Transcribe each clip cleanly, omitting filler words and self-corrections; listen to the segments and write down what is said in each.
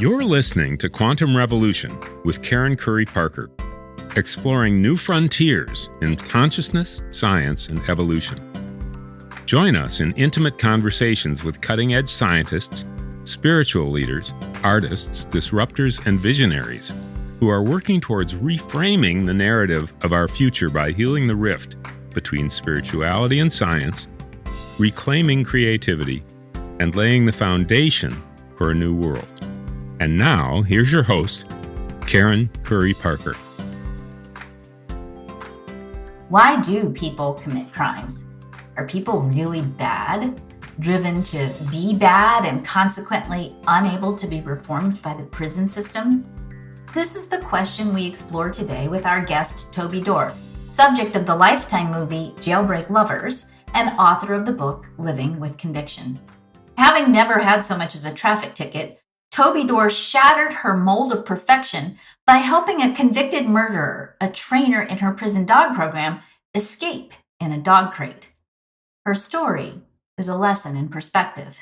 You're listening to Quantum Revolution with Karen Curry Parker, exploring new frontiers in consciousness, science, and evolution. Join us in intimate conversations with cutting-edge scientists, spiritual leaders, artists, disruptors, and visionaries who are working towards reframing the narrative of our future by healing the rift between spirituality and science, reclaiming creativity, and laying the foundation for a new world. And now, here's your host, Karen Curry Parker. Why do people commit crimes? Are people really bad, driven to be bad and consequently unable to be reformed by the prison system? This is the question we explore today with our guest, Toby Dorr, subject of the Lifetime movie Jailbreak Lovers and author of the book Living with Conviction. Having never had so much as a traffic ticket, Toby Dorr shattered her mold of perfection by helping a convicted murderer, a trainer in her prison dog program, escape in a dog crate. Her story is a lesson in perspective.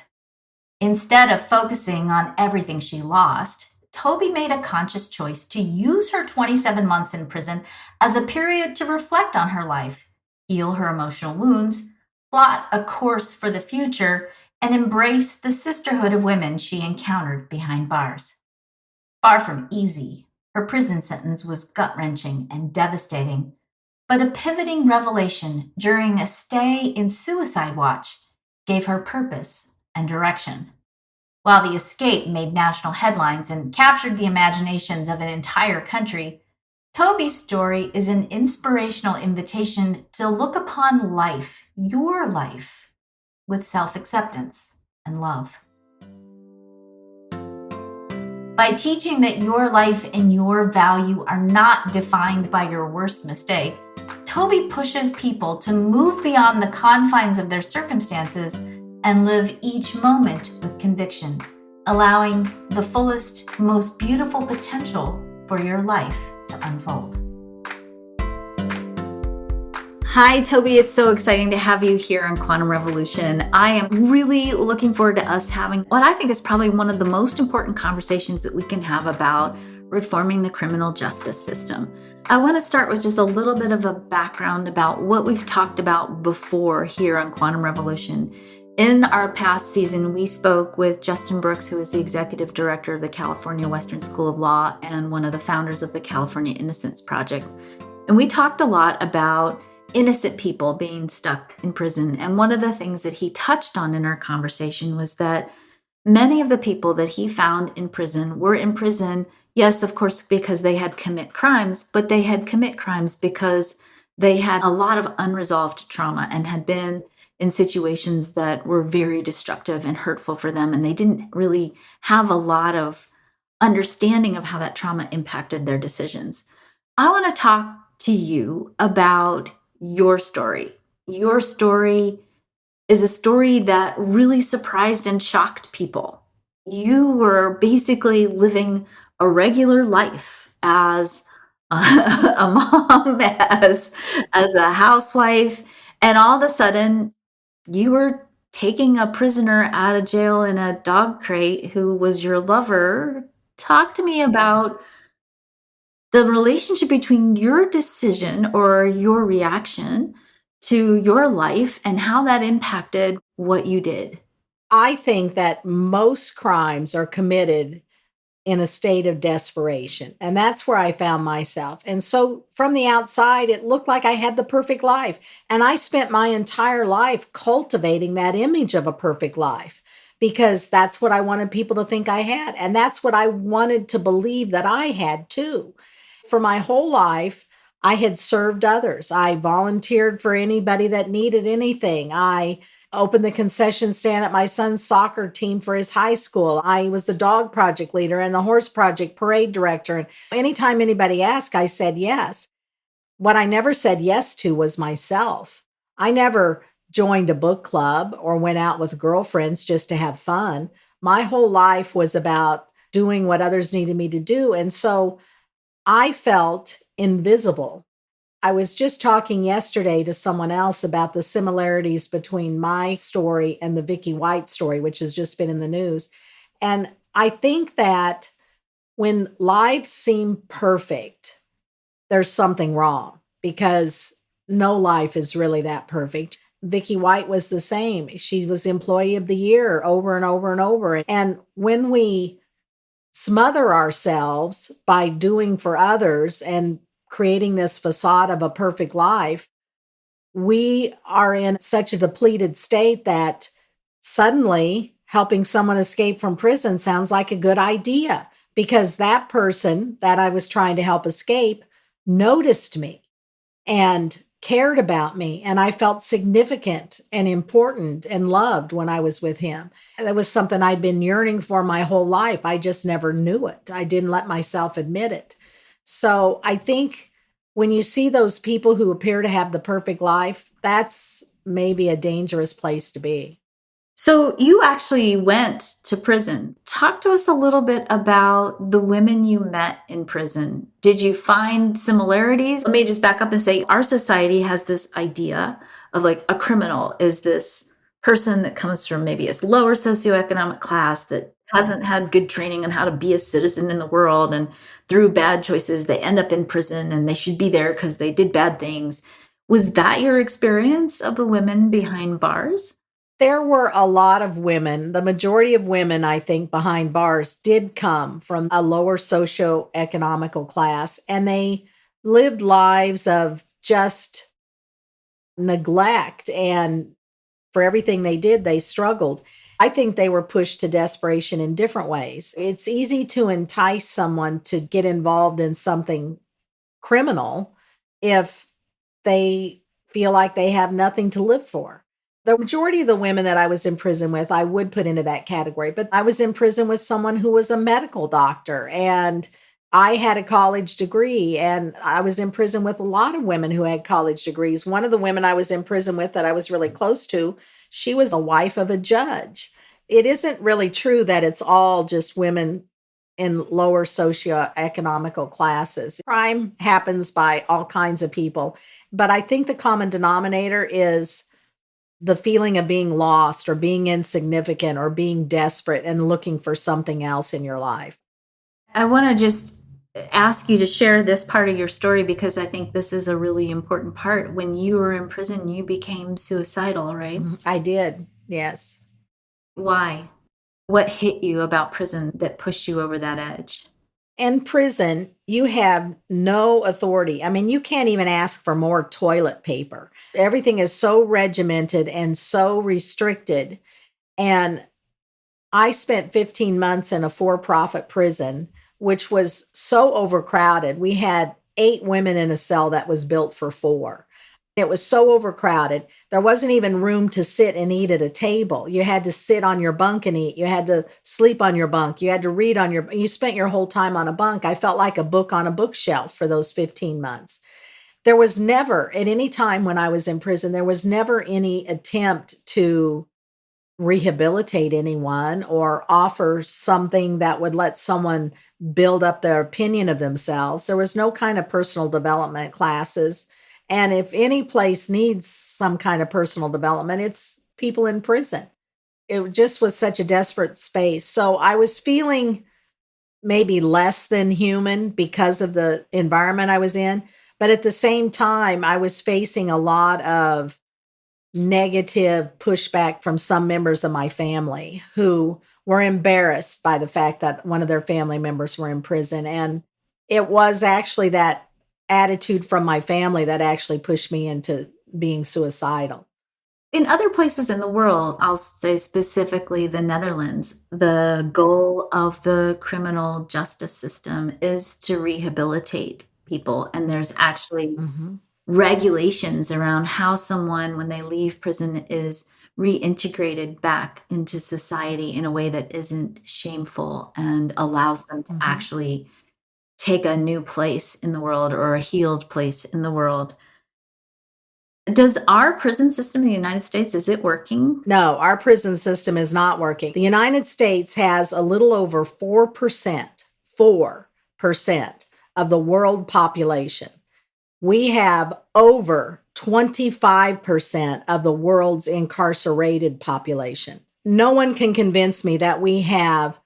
Instead of focusing on everything she lost, Toby made a conscious choice to use her 27 months in prison as a period to reflect on her life, heal her emotional wounds, plot a course for the future, and embrace the sisterhood of women she encountered behind bars. Far from easy, her prison sentence was gut-wrenching and devastating, but a pivoting revelation during a stay in suicide watch gave her purpose and direction. While the escape made national headlines and captured the imaginations of an entire country, Toby's story is an inspirational invitation to look upon life, your life, with self-acceptance and love. By teaching that your life and your value are not defined by your worst mistake, Toby pushes people to move beyond the confines of their circumstances and live each moment with conviction, allowing the fullest, most beautiful potential for your life to unfold. Hi, Toby. It's so exciting to have you here on Quantum Revolution. I am really looking forward to us having what I think is probably one of the most important conversations that we can have about reforming the criminal justice system. I want to start with just a little bit of a background about what we've talked about before here on Quantum Revolution. In our past season, we spoke with Justin Brooks, who is the executive director of the California Western School of Law and one of the founders of the California Innocence Project. And we talked a lot about innocent people being stuck in prison. And one of the things that he touched on in our conversation was that many of the people that he found in prison were in prison, yes, of course, because they had commit crimes, but they had commit crimes because they had a lot of unresolved trauma and had been in situations that were very destructive and hurtful for them. And they didn't really have a lot of understanding of how that trauma impacted their decisions. I want to talk to you about your story. Your story is a story that really surprised and shocked people. You were basically living a regular life as a mom, as a housewife, and all of a sudden you were taking a prisoner out of jail in a dog crate who was your lover. Talk to me about the relationship between your decision or your reaction to your life and how that impacted what you did. I think that most crimes are committed in a state of desperation. And that's where I found myself. And so from the outside, it looked like I had the perfect life. And I spent my entire life cultivating that image of a perfect life because that's what I wanted people to think I had. And that's what I wanted to believe that I had too. For my whole life, I had served others. I volunteered for anybody that needed anything. I opened the concession stand at my son's soccer team for his high school. I was the dog project leader and the horse project parade director. And anytime anybody asked, I said yes. What I never said yes to was myself. I never joined a book club or went out with girlfriends just to have fun. My whole life was about doing what others needed me to do. And so I felt invisible. I was just talking yesterday to someone else about the similarities between my story and the Vicky White story, which has just been in the news. And I think that when lives seem perfect, there's something wrong because no life is really that perfect. Vicky White was the same. She was Employee of the Year over and over and over. And when we smother ourselves by doing for others and creating this facade of a perfect life, we are in such a depleted state that suddenly helping someone escape from prison sounds like a good idea because that person that I was trying to help escape noticed me and cared about me. And I felt significant and important and loved when I was with him. And that was something I'd been yearning for my whole life. I just never knew it. I didn't let myself admit it. So I think when you see those people who appear to have the perfect life, that's maybe a dangerous place to be. So you actually went to prison. Talk to us a little bit about the women you met in prison. Did you find similarities? Let me just back up and say our society has this idea of like a criminal is this person that comes from maybe a lower socioeconomic class that hasn't had good training on how to be a citizen in the world. And through bad choices, they end up in prison and they should be there because they did bad things. Was that your experience of the women behind bars? There were a lot of women. The majority of women, I think, behind bars did come from a lower socioeconomical class, and they lived lives of just neglect. And for everything they did, they struggled. I think they were pushed to desperation in different ways. It's easy to entice someone to get involved in something criminal if they feel like they have nothing to live for. The majority of the women that I was in prison with, I would put into that category, but I was in prison with someone who was a medical doctor and I had a college degree, and I was in prison with a lot of women who had college degrees. One of the women I was in prison with that I was really close to, she was a wife of a judge. It isn't really true that it's all just women in lower socioeconomical classes. Crime happens by all kinds of people, but I think the common denominator is the feeling of being lost or being insignificant or being desperate and looking for something else in your life. I want to just ask you to share this part of your story because I think this is a really important part. When you were in prison, you became suicidal, right? I did, yes. Why? What hit you about prison that pushed you over that edge? In prison, you have no authority. I mean, you can't even ask for more toilet paper. Everything is so regimented and so restricted. And I spent 15 months in a for-profit prison, which was so overcrowded. We had 8 women in a cell that was built for 4. It was so overcrowded. There wasn't even room to sit and eat at a table. You had to sit on your bunk and eat. You had to sleep on your bunk. You had to read on you spent your whole time on a bunk. I felt like a book on a bookshelf for those 15 months. There was never, at any time when I was in prison, there was never any attempt to rehabilitate anyone or offer something that would let someone build up their opinion of themselves. There was no kind of personal development classes. And if any place needs some kind of personal development, it's people in prison. It just was such a desperate space. So I was feeling maybe less than human because of the environment I was in. But at the same time, I was facing a lot of negative pushback from some members of my family who were embarrassed by the fact that one of their family members were in prison. And it was actually that attitude from my family that actually pushed me into being suicidal. In other places in the world, I'll say specifically the Netherlands, the goal of the criminal justice system is to rehabilitate people. And there's actually regulations around how someone, when they leave prison, is reintegrated back into society in a way that isn't shameful and allows them to actually take a new place in the world or a healed place in the world. Does our prison system in the United States, is it working? No, our prison system is not working. The United States has a little over 4% of the world population. We have over 25% of the world's incarcerated population. No one can convince me that we have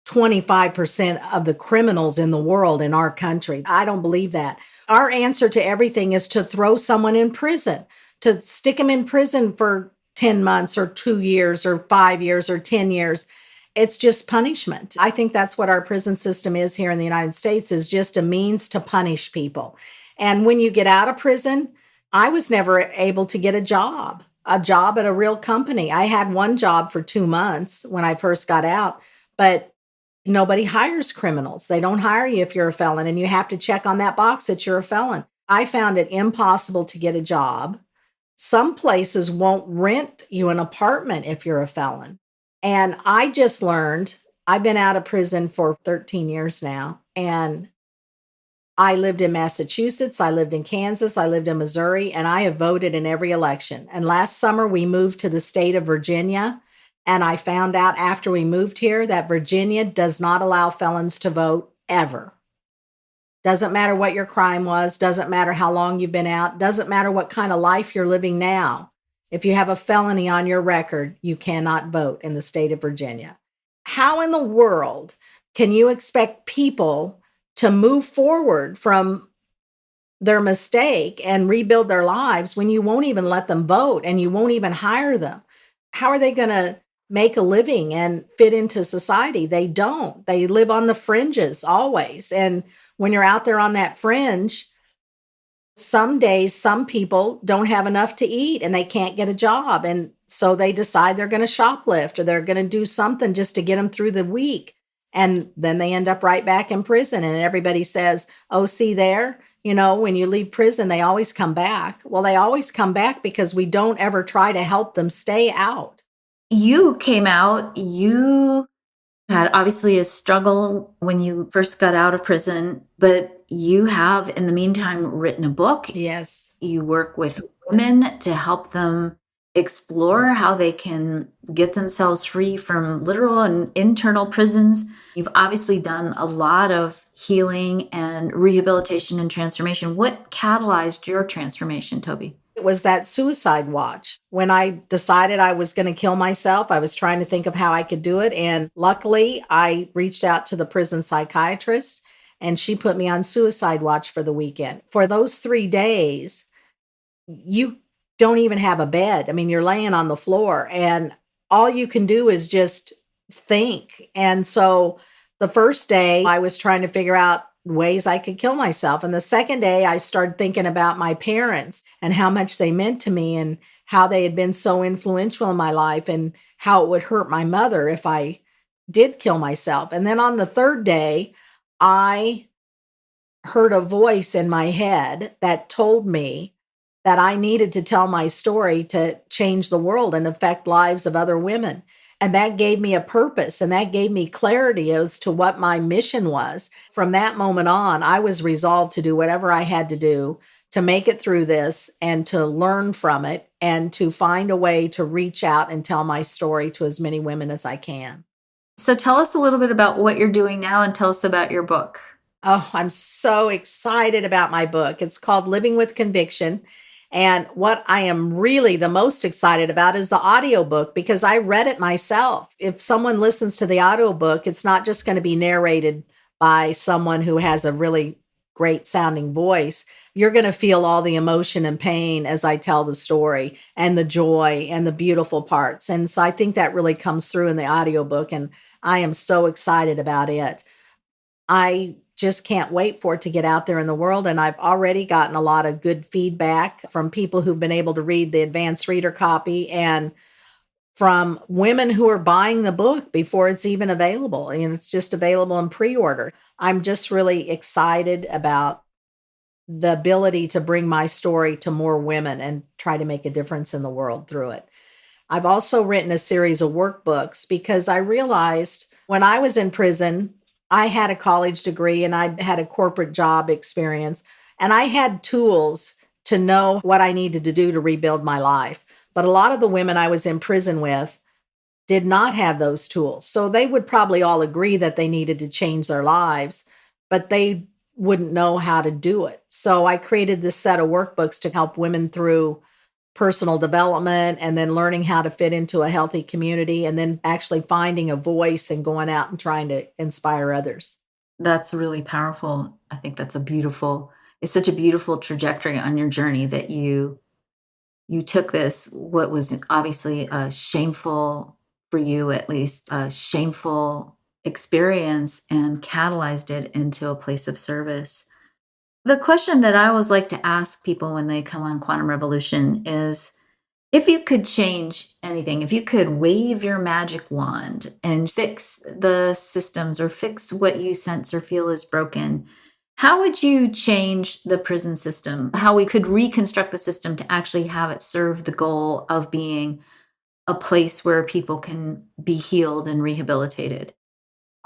25% of the criminals in the world in our country. I don't believe that. Our answer to everything is to throw someone in prison, to stick them in prison for 10 months or 2 years or 5 years or 10 years. It's just punishment. I think that's what our prison system is here in the United States, is just a means to punish people. And when you get out of prison, I was never able to get a job at a real company. I had one job for 2 months when I first got out, but nobody hires criminals. They don't hire you if you're a felon, and you have to check on that box that you're a felon. I found it impossible to get a job. Some places won't rent you an apartment if you're a felon. And I just learned, I've been out of prison for 13 years now, and I lived in Massachusetts, I lived in Kansas, I lived in Missouri, and I have voted in every election. And last summer, we moved to the state of Virginia. And I found out after we moved here that Virginia does not allow felons to vote ever. Doesn't matter what your crime was, doesn't matter how long you've been out, doesn't matter what kind of life you're living now. If you have a felony on your record, you cannot vote in the state of Virginia. How in the world can you expect people to move forward from their mistake and rebuild their lives when you won't even let them vote and you won't even hire them? How are they going to make a living and fit into society? They don't. They live on the fringes always. And when you're out there on that fringe, some days, some people don't have enough to eat and they can't get a job. And so they decide they're going to shoplift or they're going to do something just to get them through the week. And then they end up right back in prison. And everybody says, oh, see there, when you leave prison, they always come back. Well, they always come back because we don't ever try to help them stay out. You came out, you had obviously a struggle when you first got out of prison, but you have, in the meantime, written a book. Yes. You work with women to help them explore how they can get themselves free from literal and internal prisons. You've obviously done a lot of healing and rehabilitation and transformation. What catalyzed your transformation, Toby? It was that suicide watch. When I decided I was going to kill myself, I was trying to think of how I could do it. And luckily, I reached out to the prison psychiatrist and she put me on suicide watch for the weekend. For those 3 days, you don't even have a bed. I mean, you're laying on the floor and all you can do is just think. And so the first day I was trying to figure out ways I could kill myself. And the second day I started thinking about my parents and how much they meant to me and how they had been so influential in my life and how it would hurt my mother if I did kill myself. And then on the third day, I heard a voice in my head that told me that I needed to tell my story to change the world and affect lives of other women. And that gave me a purpose and that gave me clarity as to what my mission was. From that moment on, I was resolved to do whatever I had to do to make it through this and to learn from it and to find a way to reach out and tell my story to as many women as I can. So tell us a little bit about what you're doing now and tell us about your book. Oh, I'm so excited about my book. It's called Living with Conviction. And what I am really the most excited about is the audiobook because I read it myself. If someone listens to the audiobook, it's not just going to be narrated by someone who has a really great sounding voice. You're going to feel all the emotion and pain as I tell the story and the joy and the beautiful parts. And so I think that really comes through in the audiobook and I am so excited about it. I just can't wait for it to get out there in the world. And I've already gotten a lot of good feedback from people who've been able to read the advanced reader copy and from women who are buying the book before it's even available. And it's just available in pre-order. I'm just really excited about the ability to bring my story to more women and try to make a difference in the world through it. I've also written a series of workbooks because I realized when I was in prison, I had a college degree and I had a corporate job experience and I had tools to know what I needed to do to rebuild my life. But a lot of the women I was in prison with did not have those tools. So they would probably all agree that they needed to change their lives, but they wouldn't know how to do it. So I created this set of workbooks to help women through personal development and then learning how to fit into a healthy community and then actually finding a voice and going out and trying to inspire others. That's really powerful. I think it's such a beautiful trajectory on your journey that you took this, what was obviously a shameful, for you at least, a shameful experience, and catalyzed it into a place of service. The question that I always like to ask people when they come on Quantum Revolution is, if you could change anything, if you could wave your magic wand and fix the systems or fix what you sense or feel is broken, how would you change the prison system? How we could reconstruct the system to actually have it serve the goal of being a place where people can be healed and rehabilitated?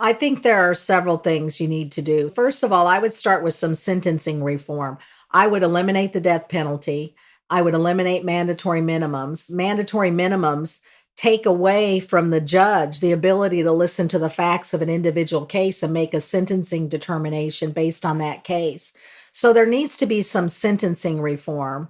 I think there are several things you need to do. First of all, I would start with some sentencing reform. I would eliminate the death penalty. I would eliminate mandatory minimums. Mandatory minimums take away from the judge the ability to listen to the facts of an individual case and make a sentencing determination based on that case. So there needs to be some sentencing reform.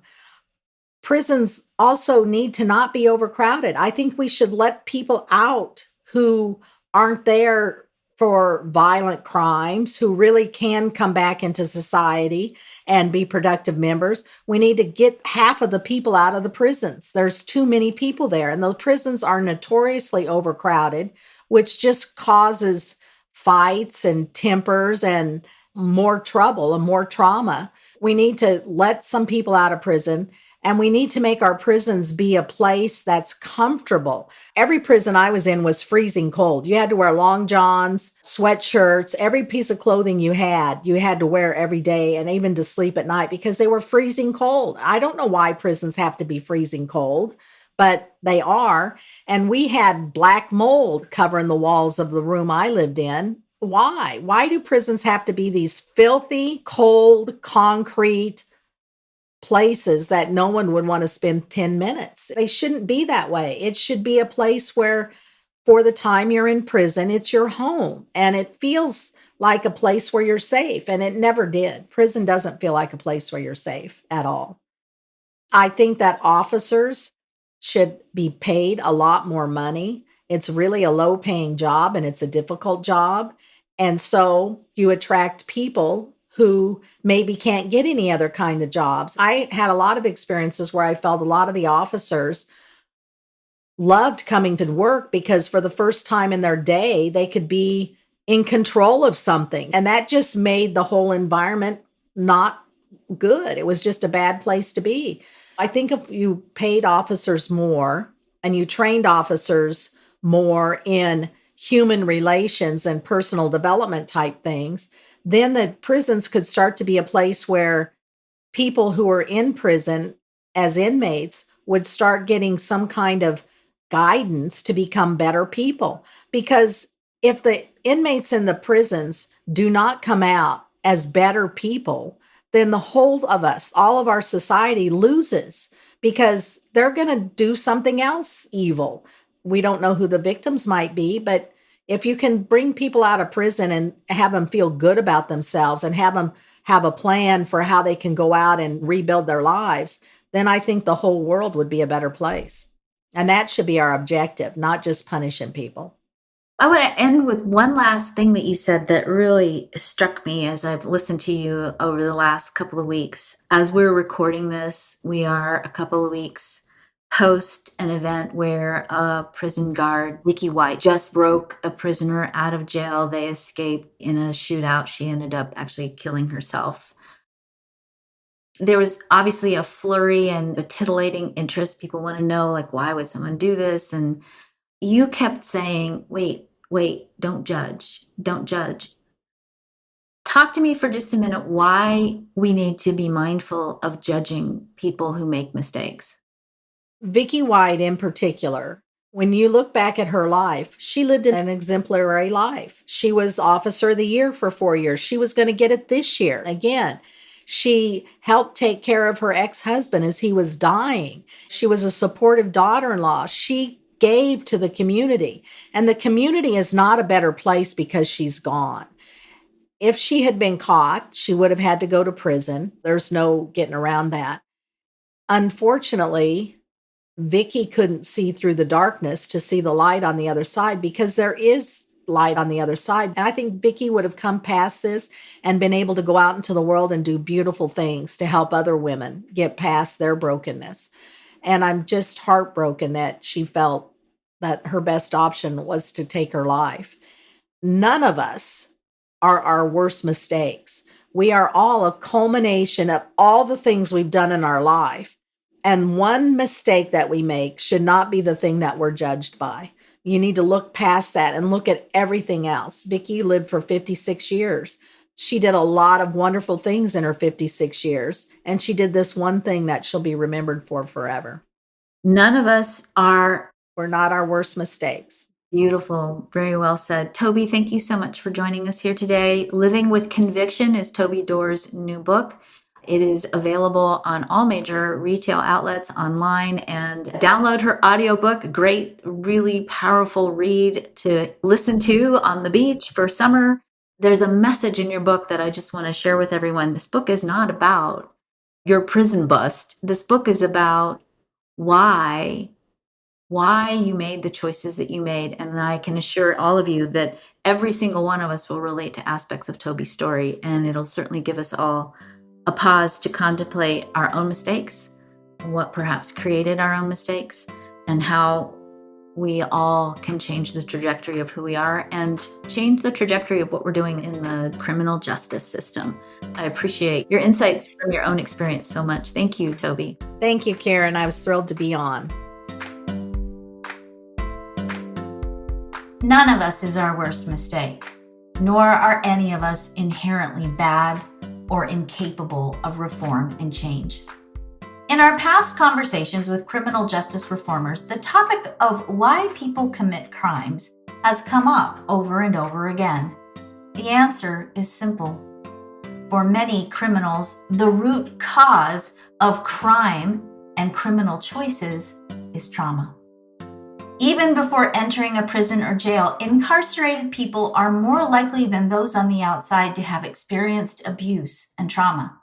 Prisons also need to not be overcrowded. I think we should let people out who aren't there for violent crimes, who really can come back into society and be productive members. We need to get half of the people out of the prisons. There's too many people there, and those prisons are notoriously overcrowded, which just causes fights and tempers and more trouble and more trauma. We need to let some people out of prison, and we need to make our prisons be a place that's comfortable. Every prison I was in was freezing cold. You had to wear long johns, sweatshirts, every piece of clothing you had to wear every day and even to sleep at night because they were freezing cold. I don't know why prisons have to be freezing cold, but they are. And we had black mold covering the walls of the room I lived in. Why? Why do prisons have to be these filthy, cold, concrete places that no one would want to spend 10 minutes? They shouldn't be that way. It should be a place where, for the time you're in prison, it's your home and it feels like a place where you're safe. And it never did. Prison doesn't feel like a place where you're safe at all. I think that officers should be paid a lot more money. It's really a low paying job and it's a difficult job. And so you attract people who maybe can't get any other kind of jobs. I had a lot of experiences where I felt a lot of the officers loved coming to work because for the first time in their day, they could be in control of something. And that just made the whole environment not good. It was just a bad place to be. I think if you paid officers more and you trained officers more in human relations and personal development type things, then the prisons could start to be a place where people who are in prison as inmates would start getting some kind of guidance to become better people. Because if the inmates in the prisons do not come out as better people, then the whole of us, all of our society loses because they're going to do something else evil. We don't know who the victims might be, but if you can bring people out of prison and have them feel good about themselves and have them have a plan for how they can go out and rebuild their lives, then I think the whole world would be a better place. And that should be our objective, not just punishing people. I want to end with one last thing that you said that really struck me as I've listened to you over the last couple of weeks. As we're recording this, we are a couple of weeks post an event where a prison guard, Nikki White, just broke a prisoner out of jail. They escaped in a shootout. She ended up actually killing herself. There was obviously a flurry and a titillating interest. People want to know, like, why would someone do this? And you kept saying, wait, don't judge. Don't judge. Talk to me for just a minute why we need to be mindful of judging people who make mistakes. Vicky White in particular, when you look back at her life, she lived an exemplary life. She was Officer of the Year for 4 years. She was going to get it this year. Again, she helped take care of her ex-husband as he was dying. She was a supportive daughter-in-law. She gave to the community. And the community is not a better place because she's gone. If she had been caught, she would have had to go to prison. There's no getting around that. unfortunately, Vicky couldn't see through the darkness to see the light on the other side, because there is light on the other side. And I think Vicky would have come past this and been able to go out into the world and do beautiful things to help other women get past their brokenness. And I'm just heartbroken that she felt that her best option was to take her life. None of us are our worst mistakes. We are all a culmination of all the things we've done in our life. And one mistake that we make should not be the thing that we're judged by. You need to look past that and look at everything else. Vicky lived for 56 years. She did a lot of wonderful things in her 56 years. And she did this one thing that she'll be remembered for forever. None of us are. We're not our worst mistakes. Beautiful. Very well said. Toby, thank you so much for joining us here today. Living with Conviction is Toby Dorr's new book. It is available on all major retail outlets online, and download her audiobook. Great, really powerful read to listen to on the beach for summer. There's a message in your book that I just want to share with everyone. This book is not about your prison bust. This book is about why you made the choices that you made. And I can assure all of you that every single one of us will relate to aspects of Toby's story, and it'll certainly give us all a pause to contemplate our own mistakes, what perhaps created our own mistakes, and how we all can change the trajectory of who we are and change the trajectory of what we're doing in the criminal justice system. I appreciate your insights from your own experience so much. Thank you, Toby. Thank you, Karen. I was thrilled to be on. None of us is our worst mistake, nor are any of us inherently bad or incapable of reform and change. In our past conversations with criminal justice reformers, the topic of why people commit crimes has come up over and over again. The answer is simple. For many criminals, the root cause of crime and criminal choices is trauma. Even before entering a prison or jail, incarcerated people are more likely than those on the outside to have experienced abuse and trauma.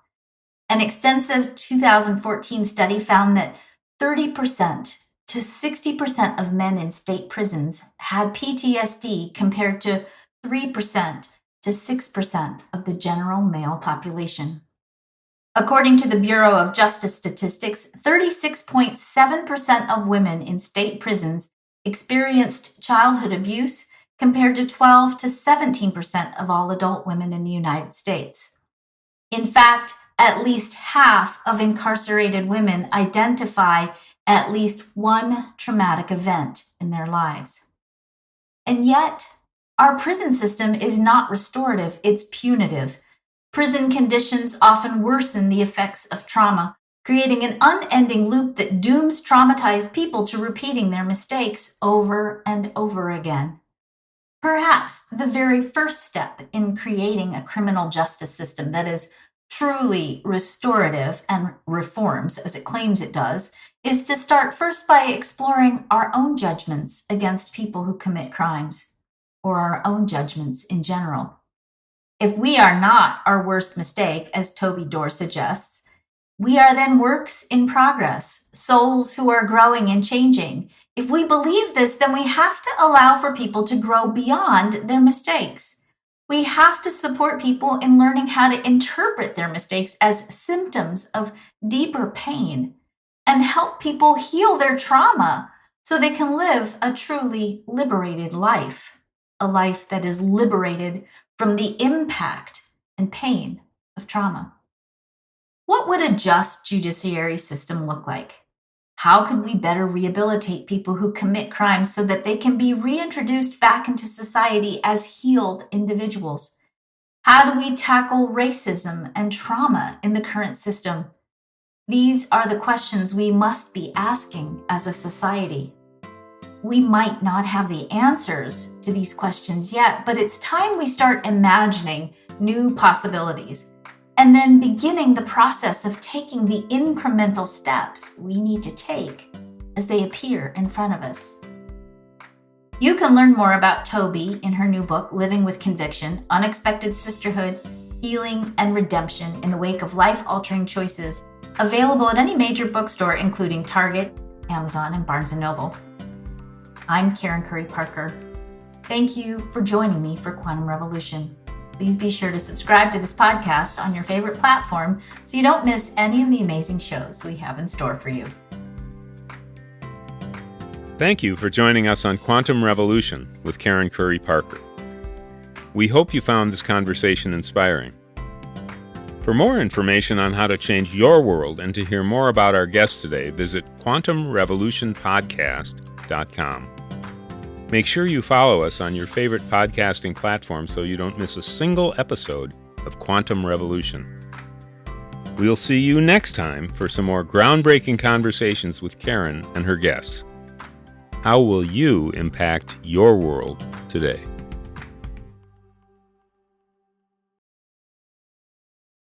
An extensive 2014 study found that 30% to 60% of men in state prisons had PTSD, compared to 3% to 6% of the general male population. According to the Bureau of Justice Statistics, 36.7% of women in state prisons experienced childhood abuse, compared to 12 to 17% of all adult women in the United States. In fact, at least half of incarcerated women identify at least one traumatic event in their lives. And yet, our prison system is not restorative, it's punitive. Prison conditions often worsen the effects of trauma, creating an unending loop that dooms traumatized people to repeating their mistakes over and over again. Perhaps the very first step in creating a criminal justice system that is truly restorative and reforms, as it claims it does, is to start first by exploring our own judgments against people who commit crimes, or our own judgments in general. If we are not our worst mistake, as Toby Dorr suggests, we are then works in progress, souls who are growing and changing. If we believe this, then we have to allow for people to grow beyond their mistakes. We have to support people in learning how to interpret their mistakes as symptoms of deeper pain, and help people heal their trauma so they can live a truly liberated life, a life that is liberated from the impact and pain of trauma. What would a just judiciary system look like? How could we better rehabilitate people who commit crimes so that they can be reintroduced back into society as healed individuals? How do we tackle racism and trauma in the current system? These are the questions we must be asking as a society. We might not have the answers to these questions yet, but it's time we start imagining new possibilities, and then beginning the process of taking the incremental steps we need to take as they appear in front of us. You can learn more about Toby in her new book, Living with Conviction: Unexpected Sisterhood, Healing and Redemption in the Wake of Life-Altering Choices, Available at any major bookstore, including Target, Amazon, and Barnes & Noble. I'm Karen Curry Parker. Thank you for joining me for Quantum Revolution. Please be sure to subscribe to this podcast on your favorite platform so you don't miss any of the amazing shows we have in store for you. Thank you for joining us on Quantum Revolution with Karen Curry Parker. We hope you found this conversation inspiring. For more information on how to change your world and to hear more about our guest today, visit quantumrevolutionpodcast.com. Make sure you follow us on your favorite podcasting platform so you don't miss a single episode of Quantum Revolution. We'll see you next time for some more groundbreaking conversations with Karen and her guests. How will you impact your world today?